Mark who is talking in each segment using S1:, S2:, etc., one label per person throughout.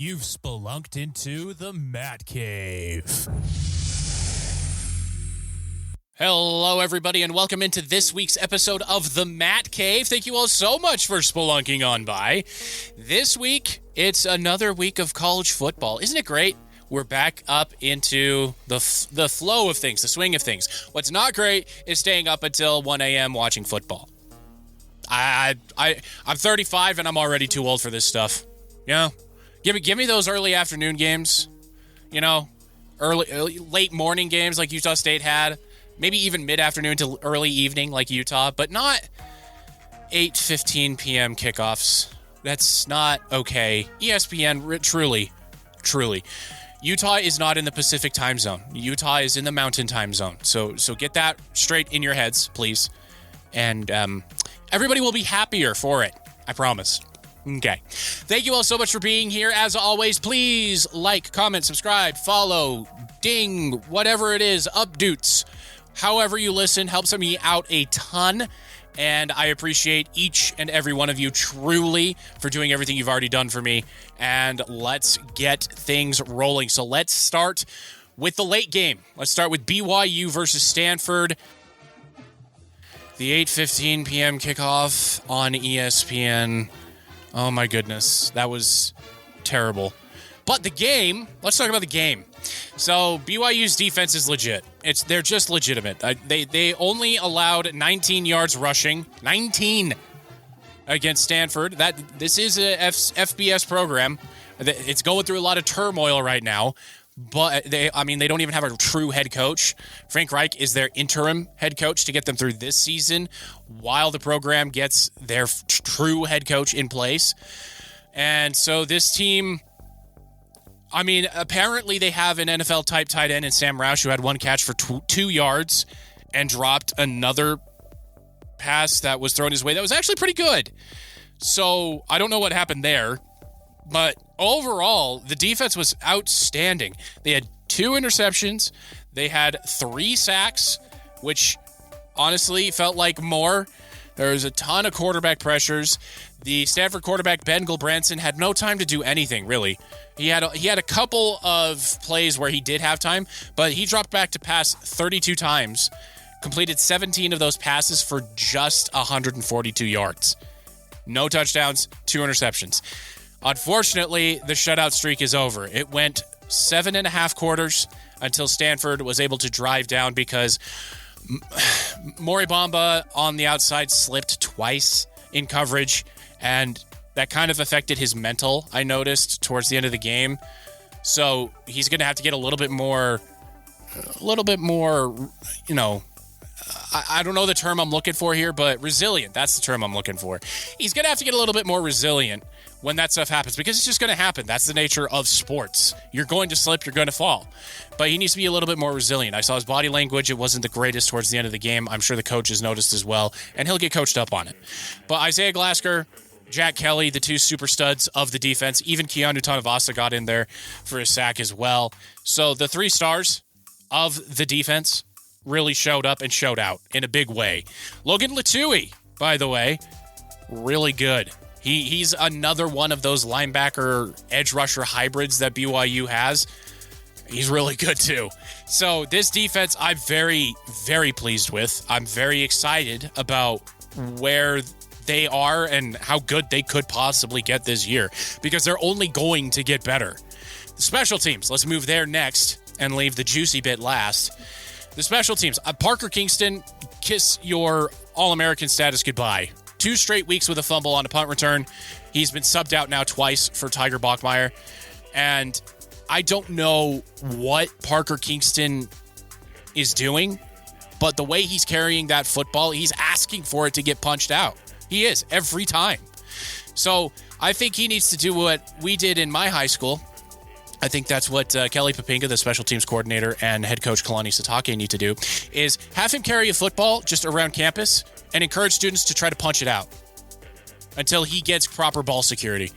S1: You've spelunked into the Matt Cave.
S2: Hello, everybody, and welcome into this week's episode of The Matt Cave. Thank you all so much for spelunking on by. This week, it's another week of college football. Isn't it great? We're back up into the flow of things, the swing of things. What's not great is staying up until 1 a.m. watching football. I'm 35, and I'm already too old for this stuff. You know? Give me those early afternoon games. You know? Late morning games like Utah State had. Maybe even mid-afternoon to early evening like Utah, but not 8:15 p.m. kickoffs. That's not okay. ESPN, truly. Utah is not in the Pacific time zone. Utah is in the Mountain time zone. So get that straight in your heads, please. And everybody will be happier for it. I promise. Okay. Thank you all so much for being here. As always, please like, comment, subscribe, follow, ding, whatever it is, updates. However you listen helps me out a ton, and I appreciate each and every one of you truly for doing everything you've already done for me, and let's get things rolling. So let's start with the late game. Let's start with BYU versus Stanford. The 8:15 p.m. kickoff on ESPN. Oh my goodness, that was terrible. But the game, let's talk about the game. So BYU's defense is legit. They're just legitimate. They only allowed 19 yards rushing. 19 against Stanford. This is a FBS program. It's going through a lot of turmoil right now. But they don't even have a true head coach. Frank Reich is their interim head coach to get them through this season while the program gets their true head coach in place. And so this team, apparently they have an NFL-type tight end in Sam Roush who had one catch for 2 yards and dropped another pass that was thrown his way that was actually pretty good. So I don't know what happened there. But overall, the defense was outstanding. They had 2 interceptions. They had 3 sacks, which honestly felt like more. There was a ton of quarterback pressures. The Stanford quarterback, Ben Gulbranson, had no time to do anything, really. He had a couple of plays where he did have time, but he dropped back to pass 32 times, completed 17 of those passes for just 142 yards. No touchdowns, 2 interceptions. Unfortunately, the shutout streak is over. It went 7.5 quarters until Stanford was able to drive down because Mori Bamba on the outside slipped twice in coverage, and that kind of affected his mental, I noticed, towards the end of the game. So he's going to have to get a little bit more, I don't know the term I'm looking for here, but resilient. That's the term I'm looking for. He's going to have to get a little bit more resilient when that stuff happens, because it's just going to happen. That's the nature of sports. You're going to slip, you're going to fall. But he needs to be a little bit more resilient. I saw his body language. It wasn't the greatest towards the end of the game. I'm sure the coach has noticed as well, and he'll get coached up on it. But Isaiah Glasker, Jack Kelly, the 2 super studs of the defense, even Keanu Tanavasa got in there for a sack as well. So the 3 stars of the defense really showed up and showed out in a big way. Logan Latui, by the way, really good. He's another one of those linebacker edge rusher hybrids that BYU has. He's really good too. So this defense I'm very, very pleased with. I'm very excited about where they are and how good they could possibly get this year, because they're only going to get better. The special teams, let's move there next and leave the juicy bit last. The special teams, Parker Kingston, kiss your All-American status goodbye. 2 straight weeks with a fumble on a punt return. He's been subbed out now twice for Tiger Bachmeier. And I don't know what Parker Kingston is doing, but the way he's carrying that football, he's asking for it to get punched out. He is, every time. So I think he needs to do what we did in my high school. I think that's what Kelly Papinga, the special teams coordinator, and head coach Kalani Satake need to do, is have him carry a football just around campus and encourage students to try to punch it out until he gets proper ball security.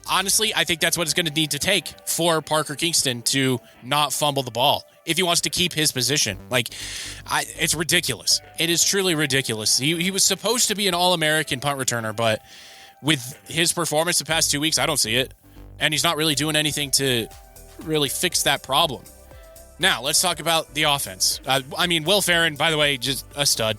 S2: Honestly, I think that's what it's going to need to take for Parker Kingston to not fumble the ball if he wants to keep his position. It's ridiculous. It is truly ridiculous. He was supposed to be an All-American punt returner, but with his performance the past 2 weeks, I don't see it. And he's not really doing anything to really fix that problem. Now, let's talk about the offense. Will Farron, by the way, just a stud.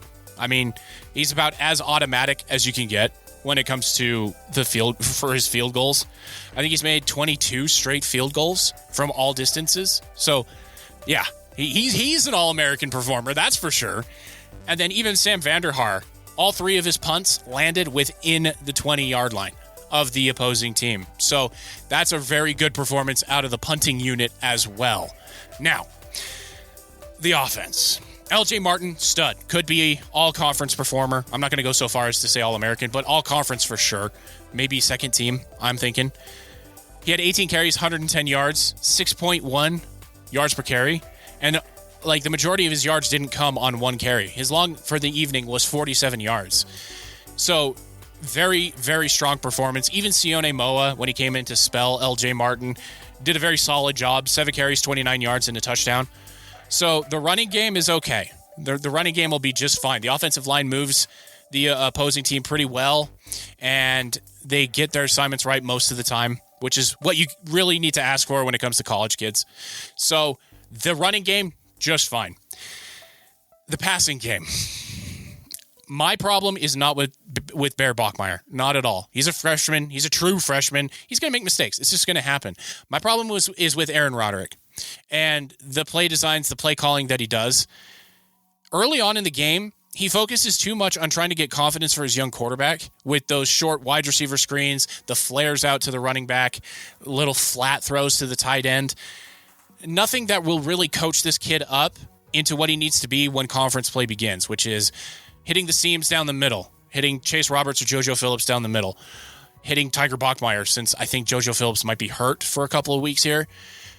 S2: He's about as automatic as you can get when it comes to the field for his field goals. I think he's made 22 straight field goals from all distances. So, yeah, he's an All-American performer, that's for sure. And then even Sam Vanderhaar, all 3 of his punts landed within the 20-yard line of the opposing team. So that's a very good performance out of the punting unit as well. Now, the offense. LJ Martin, stud. Could be all-conference performer. I'm not going to go so far as to say All-American, but all-conference for sure. Maybe second team, I'm thinking. He had 18 carries, 110 yards, 6.1 yards per carry. And the majority of his yards didn't come on one carry. His long for the evening was 47 yards. So very, very strong performance. Even Sione Moa, when he came in to spell LJ Martin, did a very solid job. 7 carries, 29 yards, and a touchdown. So the running game is okay. The running game will be just fine. The offensive line moves the opposing team pretty well, and they get their assignments right most of the time, which is what you really need to ask for when it comes to college kids. So the running game, just fine. The passing game. My problem is not with Bear Bachmeier. Not at all. He's a freshman. He's a true freshman. He's going to make mistakes. It's just going to happen. My problem is with Aaron Roderick and the play designs, the play calling that he does. Early on in the game, he focuses too much on trying to get confidence for his young quarterback with those short wide receiver screens, the flares out to the running back, little flat throws to the tight end. Nothing that will really coach this kid up into what he needs to be when conference play begins, which is hitting the seams down the middle, hitting Chase Roberts or JoJo Phillips down the middle, hitting Tiger Bachmeier, since I think JoJo Phillips might be hurt for a couple of weeks here.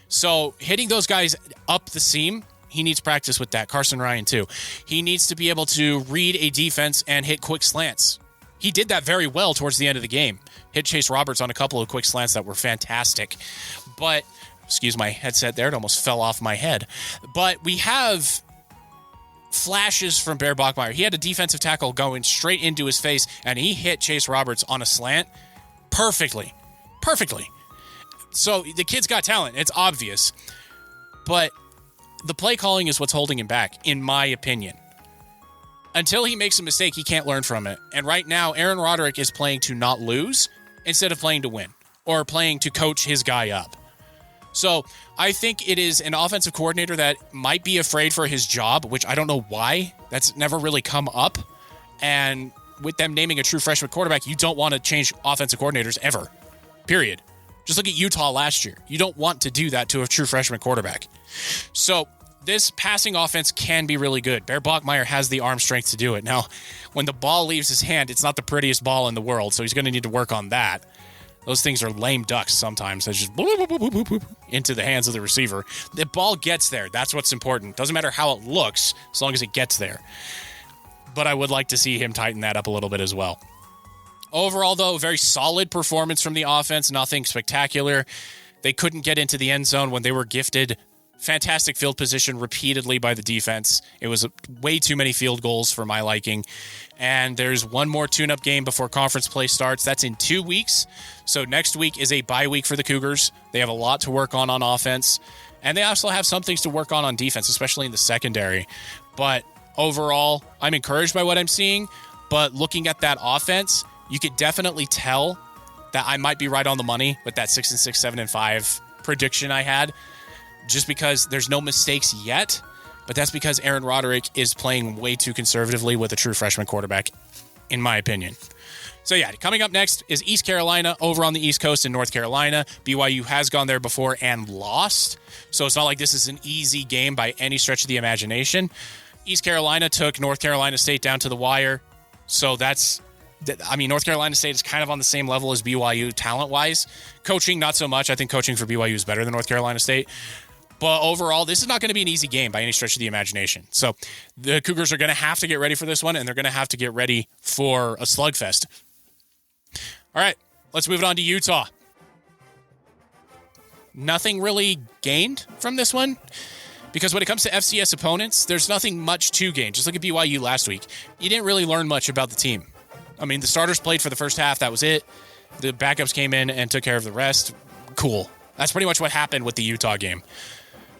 S2: So hitting those guys up the seam, he needs practice with that. Carson Ryan, too. He needs to be able to read a defense and hit quick slants. He did that very well towards the end of the game. Hit Chase Roberts on a couple of quick slants that were fantastic. But, excuse my headset there, it almost fell off my head. But we have flashes from Bear Bachmeier. He had a defensive tackle going straight into his face, and he hit Chase Roberts on a slant perfectly. So the kid's got talent. It's obvious. But the play calling is what's holding him back, in my opinion. Until he makes a mistake, he can't learn from it. And right now, Aaron Roderick is playing to not lose instead of playing to win or playing to coach his guy up. So I think it is an offensive coordinator that might be afraid for his job, which I don't know why. That's never really come up. And with them naming a true freshman quarterback, you don't want to change offensive coordinators ever. Period. Just look at Utah last year. You don't want to do that to a true freshman quarterback. So this passing offense can be really good. Bear Bachmeier has the arm strength to do it. Now, when the ball leaves his hand, it's not the prettiest ball in the world, so he's going to need to work on that. Those things are lame ducks sometimes. They just boop, boop, boop, boop, boop, into the hands of the receiver. The ball gets there. That's what's important. Doesn't matter how it looks, as long as it gets there. But I would like to see him tighten that up a little bit as well. Overall, though, very solid performance from the offense. Nothing spectacular. They couldn't get into the end zone when they were gifted fantastic field position repeatedly by the defense. It was way too many field goals for my liking. And there's one more tune-up game before conference play starts. That's in 2 weeks. So next week is a bye week for the Cougars. They have a lot to work on offense. And they also have some things to work on defense, especially in the secondary. But overall, I'm encouraged by what I'm seeing. But looking at that offense, you could definitely tell that I might be right on the money with that 6-6, 7-5 prediction I had. Just because there's no mistakes yet, but that's because Aaron Roderick is playing way too conservatively with a true freshman quarterback, in my opinion. So yeah, coming up next is East Carolina over on the East Coast in North Carolina. BYU has gone there before and lost, so it's not like this is an easy game by any stretch of the imagination. East Carolina took North Carolina State down to the wire, so North Carolina State is kind of on the same level as BYU talent-wise. Coaching, not so much. I think coaching for BYU is better than North Carolina State. But overall, this is not going to be an easy game by any stretch of the imagination. So the Cougars are going to have to get ready for this one, and they're going to have to get ready for a slugfest. All right, let's move it on to Utah. Nothing really gained from this one, because when it comes to FCS opponents, there's nothing much to gain. Just look at BYU last week. You didn't really learn much about the team. The starters played for the first half. That was it. The backups came in and took care of the rest. cool. That's pretty much what happened with the Utah game.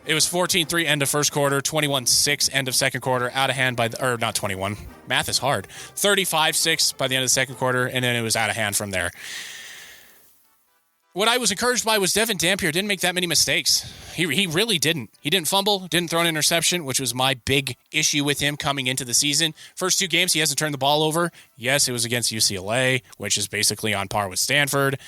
S2: It was 14-3 end of first quarter, 21-6 end of second quarter, out of hand not 21. Math is hard. 35-6 by the end of the second quarter, and then it was out of hand from there. What I was encouraged by was Devin Dampier didn't make that many mistakes. He really didn't. He didn't fumble, didn't throw an interception, which was my big issue with him coming into the season. First 2 games, he hasn't turned the ball over. Yes, it was against UCLA, which is basically on par with Stanford,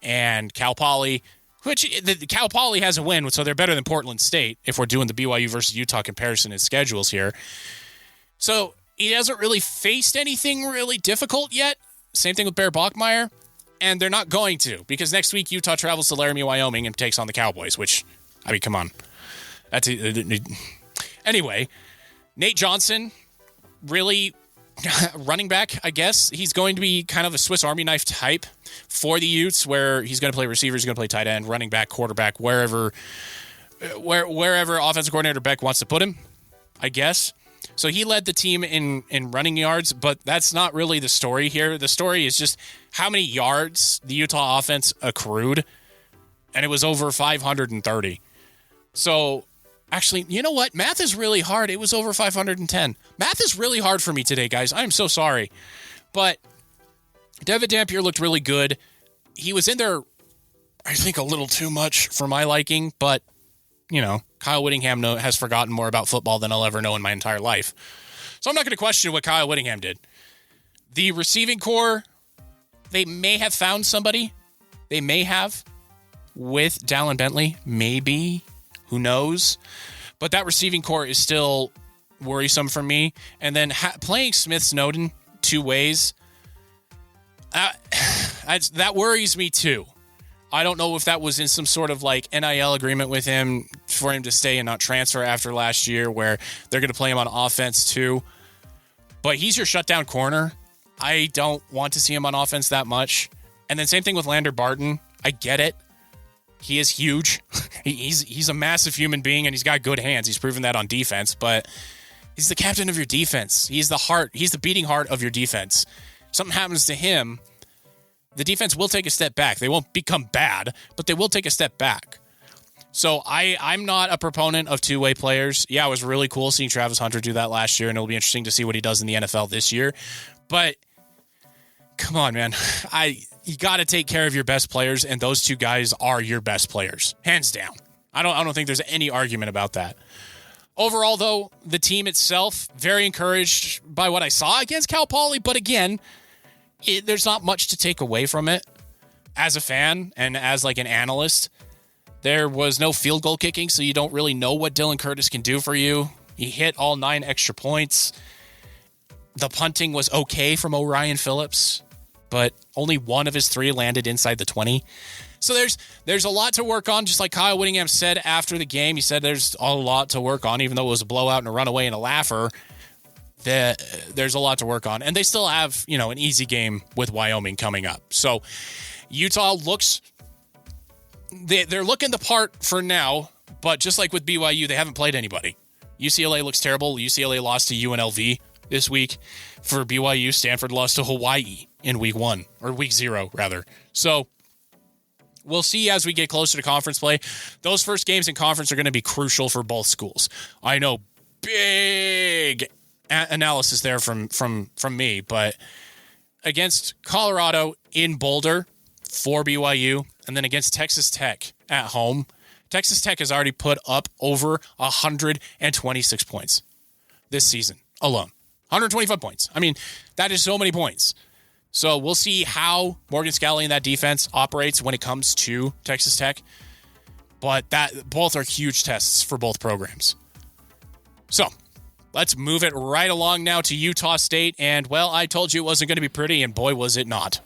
S2: and Cal Poly, which Cal Poly has a win, so they're better than Portland State if we're doing the BYU versus Utah comparison in schedules here. So he hasn't really faced anything really difficult yet. Same thing with Bear Bachmeier. And they're not going to, because next week Utah travels to Laramie, Wyoming, and takes on the Cowboys, which, I mean, come on. Anyway, Nate Johnson, really running back, I guess. He's going to be kind of a Swiss Army knife type for the Utes, where he's going to play receiver, he's going to play tight end, running back, quarterback, wherever offensive coordinator Beck wants to put him, I guess. So he led the team in running yards, but that's not really the story here. The story is just how many yards the Utah offense accrued, and it was over 530. So, actually, you know what? Math is really hard. It was over 510. Math is really hard for me today, guys. I'm so sorry. But Devin Dampier looked really good. He was in there, I think, a little too much for my liking, but you know, Kyle Whittingham has forgotten more about football than I'll ever know in my entire life. So I'm not going to question what Kyle Whittingham did. The receiving core, they may have found somebody. They may have with Dallin Bentley. Maybe. Who knows? But that receiving core is still worrisome for me. And then playing Smith Snowden 2 ways, that worries me too. I don't know if that was in some sort of like NIL agreement with him for him to stay and not transfer after last year, where they're going to play him on offense too. But he's your shutdown corner. I don't want to see him on offense that much. And then same thing with Lander Barton. I get it. He is huge. He's a massive human being, and he's got good hands. He's proven that on defense, but he's the captain of your defense. He's the heart. He's the beating heart of your defense. Something happens to him, the defense will take a step back. They won't become bad, but they will take a step back. So I'm not a proponent of two-way players. Yeah, it was really cool seeing Travis Hunter do that last year, and it'll be interesting to see what he does in the NFL this year. But come on, man. You got to take care of your best players, and those 2 guys are your best players, hands down. I don't think there's any argument about that. Overall, though, the team itself, very encouraged by what I saw against Cal Poly, but again, there's not much to take away from it. As a fan and as like an analyst, there was no field goal kicking, so you don't really know what Dylan Curtis can do for you. He hit all 9 extra points. The punting was okay from Orion Phillips, but only 1 of his 3 landed inside the 20. So there's a lot to work on, just like Kyle Whittingham said after the game. He said there's a lot to work on, even though it was a blowout and a runaway and a laugher. There's a lot to work on. And they still have, an easy game with Wyoming coming up. So Utah they're looking the part for now, but just like with BYU, they haven't played anybody. UCLA looks terrible. UCLA lost to UNLV this week. For BYU, Stanford lost to Hawaii in week 1, or week 0, rather. So we'll see as we get closer to conference play. Those first games in conference are going to be crucial for both schools. I know, big analysis there from me, but against Colorado in Boulder for BYU, and then against Texas Tech at home, Texas Tech has already put up over 126 points this season alone. 125 points. I mean, that is so many points. So we'll see how Morgan Scalley and that defense operates when it comes to Texas Tech. But both are huge tests for both programs. So let's move it right along now to Utah State. And, well, I told you it wasn't going to be pretty, and boy, was it not.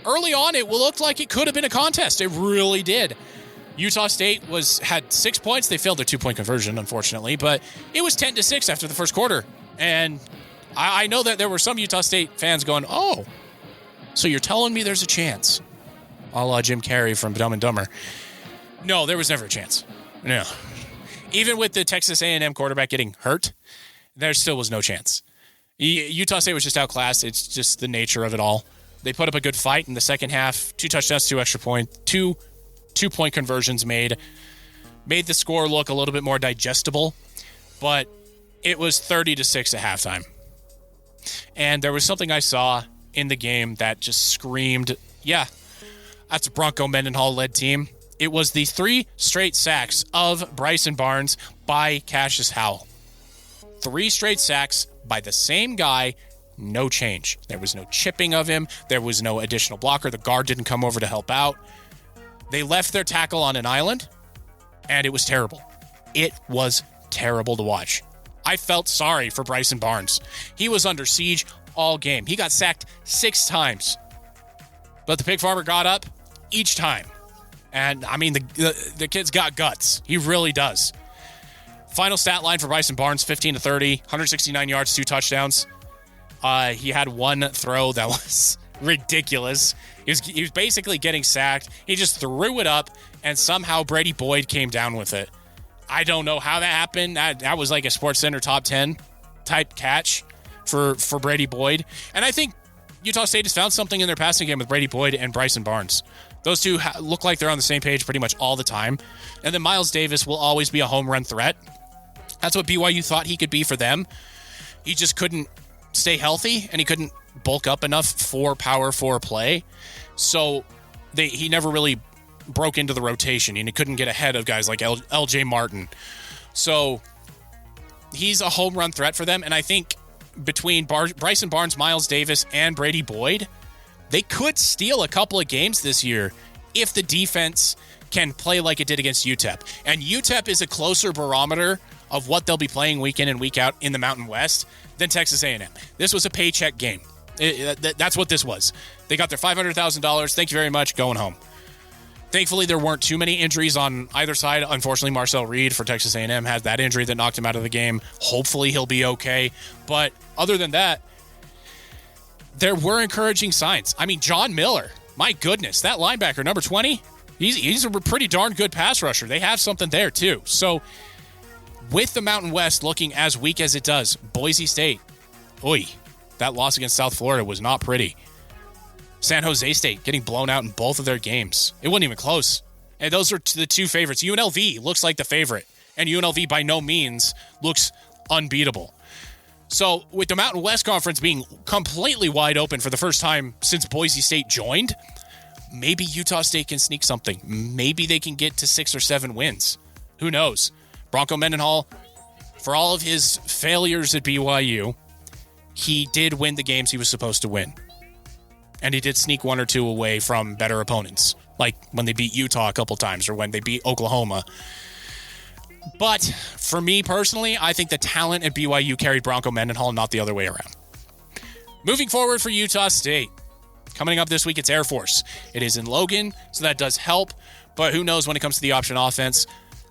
S2: Early on, it looked like it could have been a contest. It really did. Utah State had 6 points. They failed their 2-point conversion, unfortunately, but it was 10-6 after the first quarter. And I know that there were some Utah State fans going, "Oh, so you're telling me there's a chance?" A la Jim Carrey from Dumb and Dumber. No, there was never a chance. No. Even with the Texas A&M quarterback getting hurt, there still was no chance. Utah State was just outclassed. It's just the nature of it all. They put up a good fight in the second half. 2 touchdowns, 2 extra points, two-point conversions made the score look a little bit more digestible, but it was 30-6 at halftime. And there was something I saw in the game that just screamed, yeah, that's a Bronco Mendenhall-led team. It was the 3 straight sacks of Bryson Barnes by Cassius Howell. 3 straight sacks by the same guy, no change. There was no chipping of him. There was no additional blocker. The guard didn't come over to help out. They left their tackle on an island, and it was terrible. It was terrible to watch. I felt sorry for Bryson Barnes. He was under siege all game. He got sacked 6 times. But the pig farmer got up each time. And, I mean, the kid's got guts. He really does. Final stat line for Bryson Barnes, 15-30, 169 yards, 2 touchdowns. He had 1 throw that was ridiculous. He was basically getting sacked. He just threw it up, and somehow Brady Boyd came down with it. I don't know how that happened. That was like a SportsCenter top 10 type catch for Brady Boyd. And I think Utah State has found something in their passing game with Brady Boyd and Bryson Barnes. Those two look like they're on the same page pretty much all the time. And then Miles Davis will always be a home run threat. That's what BYU thought he could be for them. He just couldn't stay healthy, and he couldn't bulk up enough for power for play. So he never really broke into the rotation, and he couldn't get ahead of guys like LJ Martin. So he's a home run threat for them. And I think between Bryson Barnes, Miles Davis, and Brady Boyd, they could steal a couple of games this year if the defense can play like it did against UTEP. And UTEP is a closer barometer of what they'll be playing week in and week out in the Mountain West than Texas A&M. This was a paycheck game. That's what this was. They got their $500,000. Thank you very much. Going home. Thankfully, there weren't too many injuries on either side. Unfortunately, Marcel Reed for Texas A&M had that injury that knocked him out of the game. Hopefully, he'll be okay. But other than that, there were encouraging signs. I mean, John Miller, my goodness, that linebacker, number 20, he's a pretty darn good pass rusher. They have something there, too. So, with the Mountain West looking as weak as it does, Boise State, that loss against South Florida was not pretty. San Jose State getting blown out in both of their games. It wasn't even close. And those are the 2 favorites. UNLV looks like the favorite, and UNLV by no means looks unbeatable. So with the Mountain West Conference being completely wide open for the first time since Boise State joined, maybe Utah State can sneak something. Maybe they can get to 6 or 7 wins. Who knows? Bronco Mendenhall, for all of his failures at BYU, he did win the games he was supposed to win. And he did sneak 1 or 2 away from better opponents, like when they beat Utah a couple times or when they beat Oklahoma. But for me personally, I think the talent at BYU carried Bronco Mendenhall, not the other way around. Moving forward for Utah State. Coming up this week, it's Air Force. It is in Logan, so that does help. But who knows when it comes to the option offense.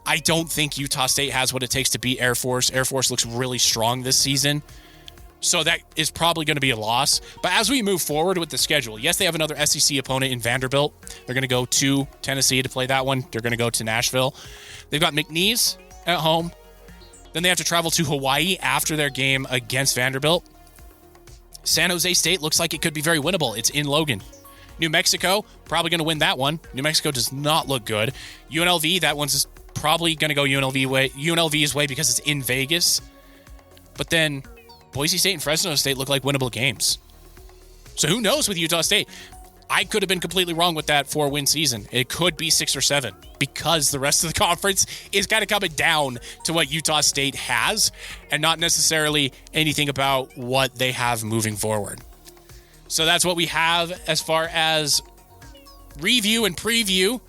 S2: I don't think Utah State has what it takes to beat Air Force. Air Force looks really strong this season. So that is probably going to be a loss. But as we move forward with the schedule, yes, they have another SEC opponent in Vanderbilt. They're going to go to Tennessee to play that one. They're going to go to Nashville. They've got McNeese at home. Then they have to travel to Hawaii after their game against Vanderbilt. San Jose State looks like it could be very winnable. It's in Logan. New Mexico, probably going to win that one. New Mexico does not look good. UNLV, that one's probably going to go UNLV's way because it's in Vegas. But then Boise State and Fresno State look like winnable games. So who knows with Utah State? I could have been completely wrong with that 4-win season. It could be 6 or 7 because the rest of the conference is kind of coming down to what Utah State has and not necessarily anything about what they have moving forward. So that's what we have as far as review and preview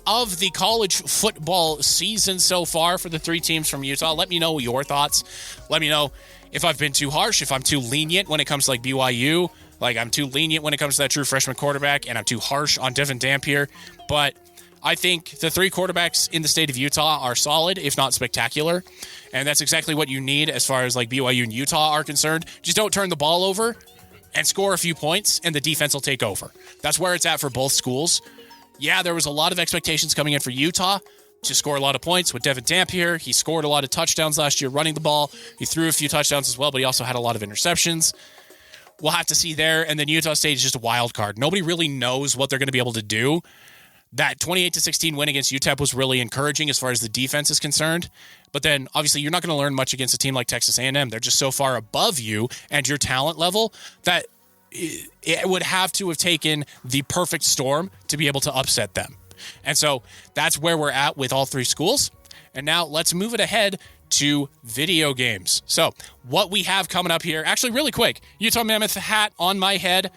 S2: of the college football season so far for the 3 teams from Utah. Let me know your thoughts. Let me know if I've been too harsh, if I'm too lenient when it comes to like BYU, like I'm too lenient when it comes to that true freshman quarterback, and I'm too harsh on Devin Dampier. But I think the 3 quarterbacks in the state of Utah are solid, if not spectacular. And that's exactly what you need as far as like BYU and Utah are concerned. Just don't turn the ball over and score a few points, and the defense will take over. That's where it's at for both schools. Yeah, there was a lot of expectations coming in for Utah to score a lot of points with Devin Dampier. He scored a lot of touchdowns last year running the ball. He threw a few touchdowns as well, but he also had a lot of interceptions. we'll have to see there. And then Utah State is just a wild card. Nobody really knows what they're going to be able to do. That 28-16 win against UTEP was really encouraging as far as the defense is concerned. But then, obviously, you're not going to learn much against a team like Texas A&M. They're just so far above you and your talent level that it would have to have taken the perfect storm to be able to upset them. And so that's where we're at with all three schools. And now let's move it ahead to video games. So what we have coming up here, actually really quick, Utah Mammoth hat on my head.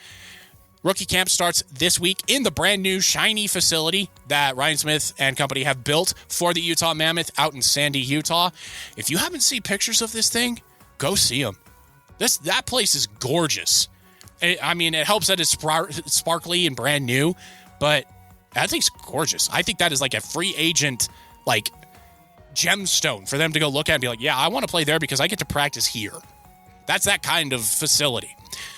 S2: Rookie camp starts this week in the brand new shiny facility that Ryan Smith and company have built for the Utah Mammoth out in Sandy, Utah. If you haven't seen pictures of this thing, go see them. That place is gorgeous. It helps that it's sparkly and brand new, but that thing's gorgeous. I think that is like a free agent, like, gemstone for them to go look at and be like, yeah, I want to play there because I get to practice here. That's that kind of facility.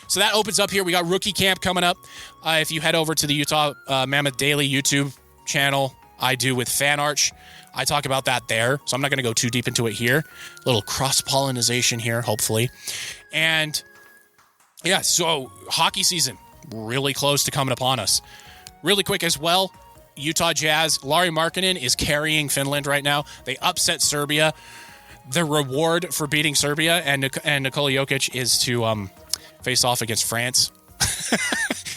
S2: So that opens up here. We got rookie camp coming up. If you head over to the Utah Mammoth Daily YouTube channel, I do with Fan Arch. I talk about that there, so I'm not going to go too deep into it here. A little cross-pollination here, hopefully. And yeah, so hockey season, really close to coming upon us. Really quick as well, Utah Jazz, Lauri Markkanen is carrying Finland right now. They upset Serbia. The reward for beating Serbia and Nikola Jokic is to face off against France.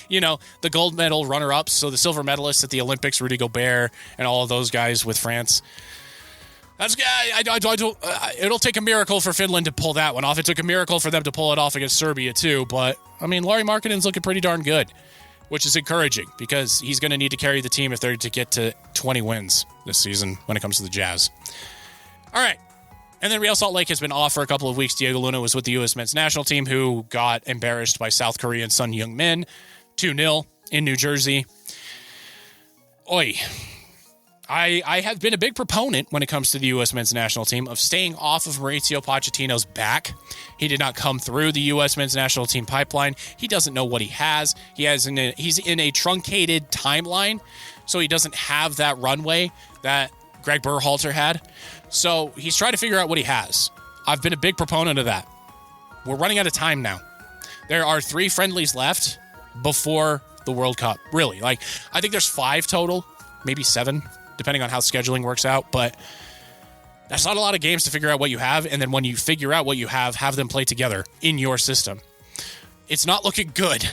S2: The gold medal runner-ups, so the silver medalists at the Olympics, Rudy Gobert and all of those guys with France. It'll take a miracle for Finland to pull that one off. It took a miracle for them to pull it off against Serbia too, but Lauri Markkanen's looking pretty darn good, which is encouraging because he's going to need to carry the team if they're to get to 20 wins this season when it comes to the Jazz. All right. And then Real Salt Lake has been off for a couple of weeks. Diego Luna was with the U.S. men's national team, who got embarrassed by South Korean Sun Heung-min 2-0 in New Jersey. Oi. I have been a big proponent when it comes to the U.S. men's national team of staying off of Mauricio Pochettino's back. He did not come through the U.S. men's national team pipeline. He doesn't know what he has. He's in a truncated timeline, so he doesn't have that runway that Greg Berhalter had. So he's trying to figure out what he has. I've been a big proponent of that. We're running out of time now. There are 3 friendlies left before the World Cup. Really, I think there's 5 total, maybe 7, depending on how scheduling works out. But that's not a lot of games to figure out what you have. And then when you figure out what you have them play together in your system. It's not looking good.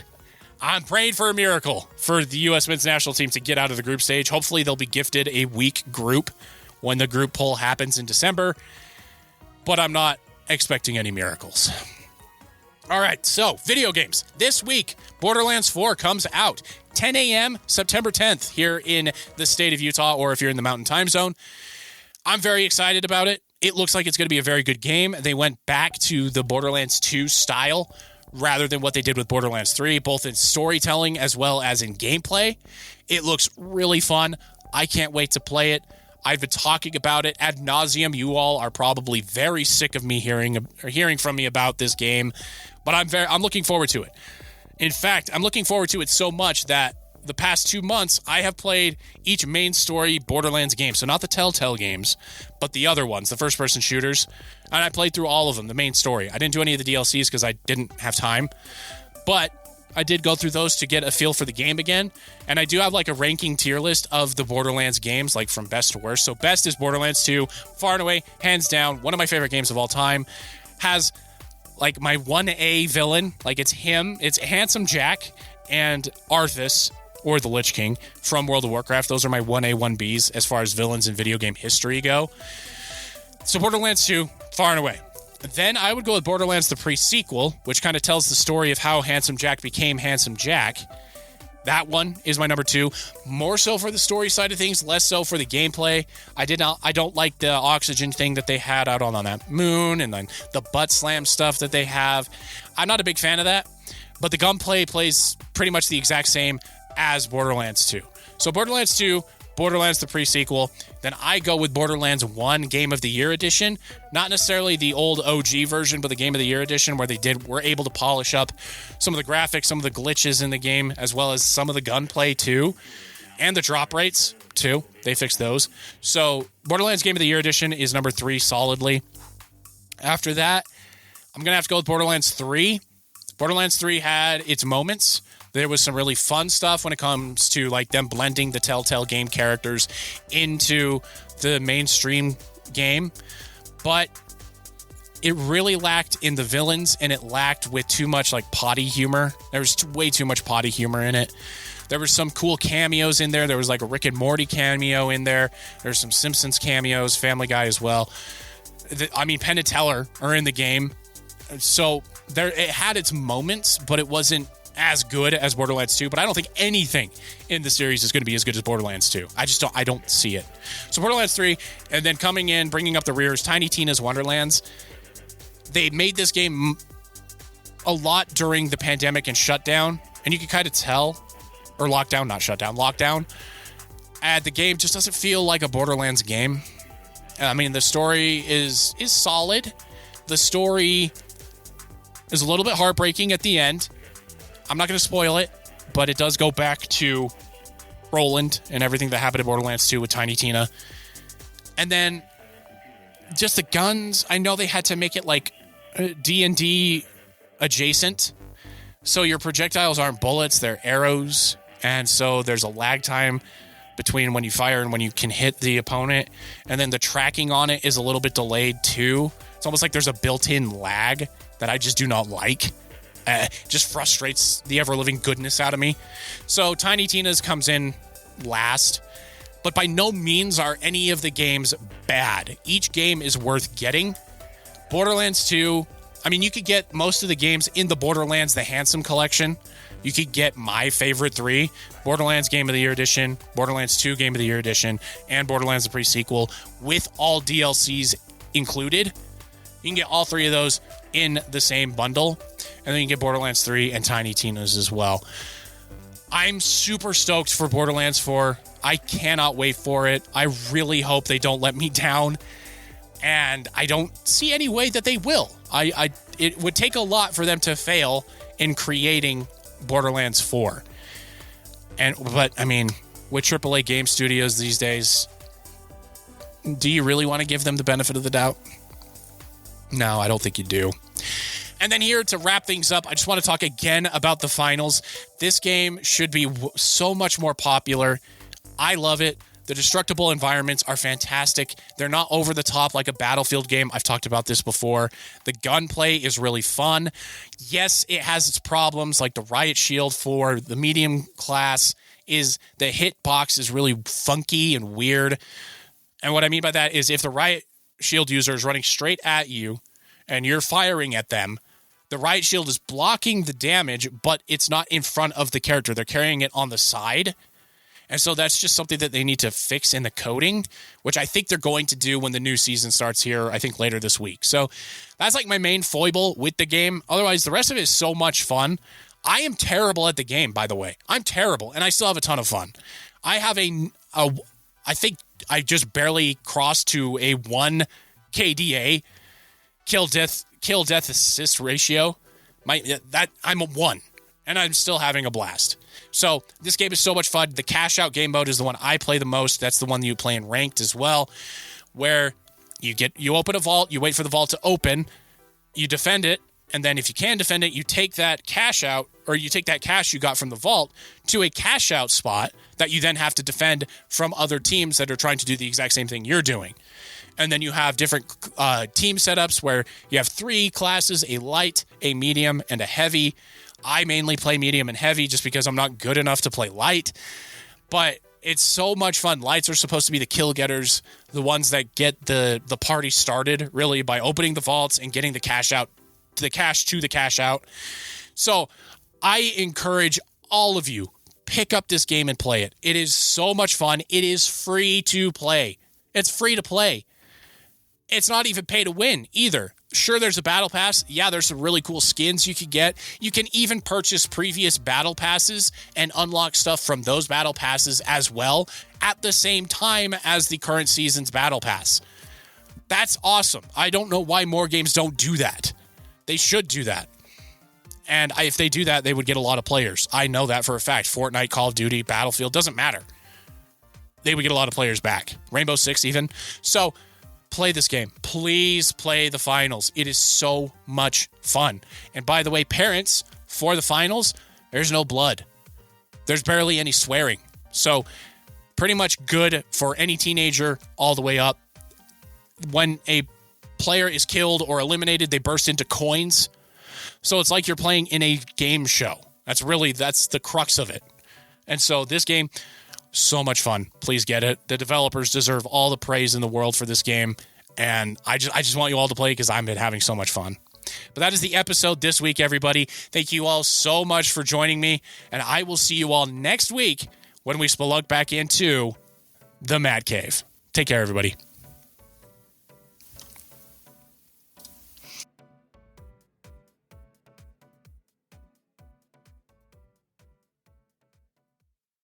S2: I'm praying for a miracle for the U.S. men's national team to get out of the group stage. Hopefully they'll be gifted a weak group when the group poll happens in December. But I'm not expecting any miracles. All right, so video games. This week, Borderlands 4 comes out 10 a.m. September 10th here in the state of Utah, or if you're in the Mountain Time Zone. I'm very excited about it. It looks like it's going to be a very good game. They went back to the Borderlands 2 style rather than what they did with Borderlands 3, both in storytelling as well as in gameplay. It looks really fun. I can't wait to play it. I've been talking about it ad nauseum. You all are probably very sick of me hearing from me about this game, but I'm looking forward to it. In fact, I'm looking forward to it so much that the past 2 months, I have played each main story Borderlands game. So not the Telltale games, but the other ones, the first-person shooters. And I played through all of them, the main story. I didn't do any of the DLCs because I didn't have time. But I did go through those to get a feel for the game again. And I do have a ranking tier list of the Borderlands games, from best to worst. So best is Borderlands 2, far and away, hands down, one of my favorite games of all time. Has my 1A villain, it's him, it's Handsome Jack and Arthas, or the Lich King from World of Warcraft. Those are my 1A, 1Bs as far as villains in video game history go. So Borderlands 2, far and away. Then I would go with Borderlands the pre-sequel, which kind of tells the story of how Handsome Jack became Handsome Jack. That one is my number 2. More so for the story side of things, less so for the gameplay. I don't like the oxygen thing that they had out on that moon, and then the butt slam stuff that they have. I'm not a big fan of that, but the gunplay plays pretty much the exact same as Borderlands 2. So Borderlands 2, Borderlands the pre-sequel. Then I go with Borderlands 1 Game of the Year edition. Not necessarily the old OG version, but the Game of the Year edition, where were able to polish up some of the graphics, some of the glitches in the game, as well as some of the gunplay too, and the drop rates too. They fixed those. So Borderlands Game of the Year edition is number 3 solidly. After that, I'm going to have to go with Borderlands 3. Borderlands 3 had its moments. There was some really fun stuff when it comes to like them blending the Telltale game characters into the mainstream game. But it really lacked in the villains, and it lacked with too much like potty humor. There was way too much potty humor in it. There were some cool cameos in there. There was like a Rick and Morty cameo in there. There's some Simpsons cameos, Family Guy as well. Penn and Teller are in the game. So it had its moments, but it wasn't as good as Borderlands 2. But I don't think anything in the series is going to be as good as Borderlands 2. I don't see it. So Borderlands 3, and then coming in, bringing up the rear is Tiny Tina's Wonderlands. They made this game a lot during the pandemic and shutdown, and you can kind of tell, or lockdown, not shutdown, lockdown. And the game just doesn't feel like a Borderlands game. I mean, the story is solid. The story is a little bit heartbreaking at the end. I'm not going to spoil it, but it does go back to Roland and everything that happened in Borderlands 2 with Tiny Tina. And then just the guns, I know they had to make it like D&D adjacent. So your projectiles aren't bullets, they're arrows. And so there's a lag time between when you fire and when you can hit the opponent. And then the tracking on it is a little bit delayed too. It's almost like there's a built-in lag that I just do not like. Just frustrates the ever-living goodness out of me. So Tiny Tina's comes in last. But by no means are any of the games bad. Each game is worth getting. Borderlands 2, you could get most of the games in the Borderlands, the Handsome Collection. You could get my favorite 3, Borderlands Game of the Year Edition, Borderlands 2 Game of the Year Edition, and Borderlands the Pre-Sequel with all DLCs included. You can get all 3 of those in the same bundle. And then you can get Borderlands 3 and Tiny Tina's as well. I'm super stoked for Borderlands 4. I cannot wait for it. I really hope they don't let me down. And I don't see any way that they will. It would take a lot for them to fail in creating Borderlands 4. But with AAA game studios these days, do you really want to give them the benefit of the doubt? No, I don't think you do. And then here to wrap things up, I just want to talk again about the finals. This game should be so much more popular. I love it. The destructible environments are fantastic. They're not over the top like a Battlefield game. I've talked about this before. The gunplay is really fun. Yes, it has its problems, like the riot shield for the medium class is the hitbox is really funky and weird. And what I mean by that is if the riot shield user is running straight at you and you're firing at them, the riot shield is blocking the damage, but it's not in front of the character. They're carrying it on the side. And so that's just something that they need to fix in the coding, which I think they're going to do when the new season starts here, I think later this week. So that's like my main foible with the game. Otherwise, the rest of it is so much fun. I am terrible at the game, by the way. I'm terrible, and I still have a ton of fun. I have I think I just barely crossed to a 1 KDA, kill death assist ratio. I'm a 1, and I'm still having a blast. So this game is so much fun. The cash out game mode is the one I play the most. That's the one you play in ranked as well, where you open a vault, you wait for the vault to open, you defend it, and then if you can defend it, you take that cash out, or you take that cash you got from the vault to a cash out spot that you then have to defend from other teams that are trying to do the exact same thing you're doing. And then you have different team setups where you have 3 classes, a light, a medium, and a heavy. I mainly play medium and heavy just because I'm not good enough to play light. But it's so much fun. Lights are supposed to be the kill getters, the ones that get the party started, really, by opening the vaults and getting the cash out, the cash to the cash out. So I encourage all of you, pick up this game and play it. It is so much fun. It is free to play. It's free to play. It's not even pay to win either. Sure, there's a battle pass. Yeah, there's some really cool skins you could get. You can even purchase previous battle passes and unlock stuff from those battle passes as well at the same time as the current season's battle pass. That's awesome. I don't know why more games don't do that. They should do that. And if they do that, they would get a lot of players. I know that for a fact. Fortnite, Call of Duty, Battlefield, doesn't matter. They would get a lot of players back. Rainbow Six even. So play this game. Please play the finals. It is so much fun. And by the way, parents, for the finals, there's no blood. There's barely any swearing. So pretty much good for any teenager all the way up. When a player is killed or eliminated, they burst into coins. So it's like you're playing in a game show. That's the crux of it. And so this game, so much fun. Please get it. The developers deserve all the praise in the world for this game. And I just want you all to play because I've been having so much fun. But that is the episode this week, everybody. Thank you all so much for joining me. And I will see you all next week when we spelunk back into the Mad Cave. Take care, everybody.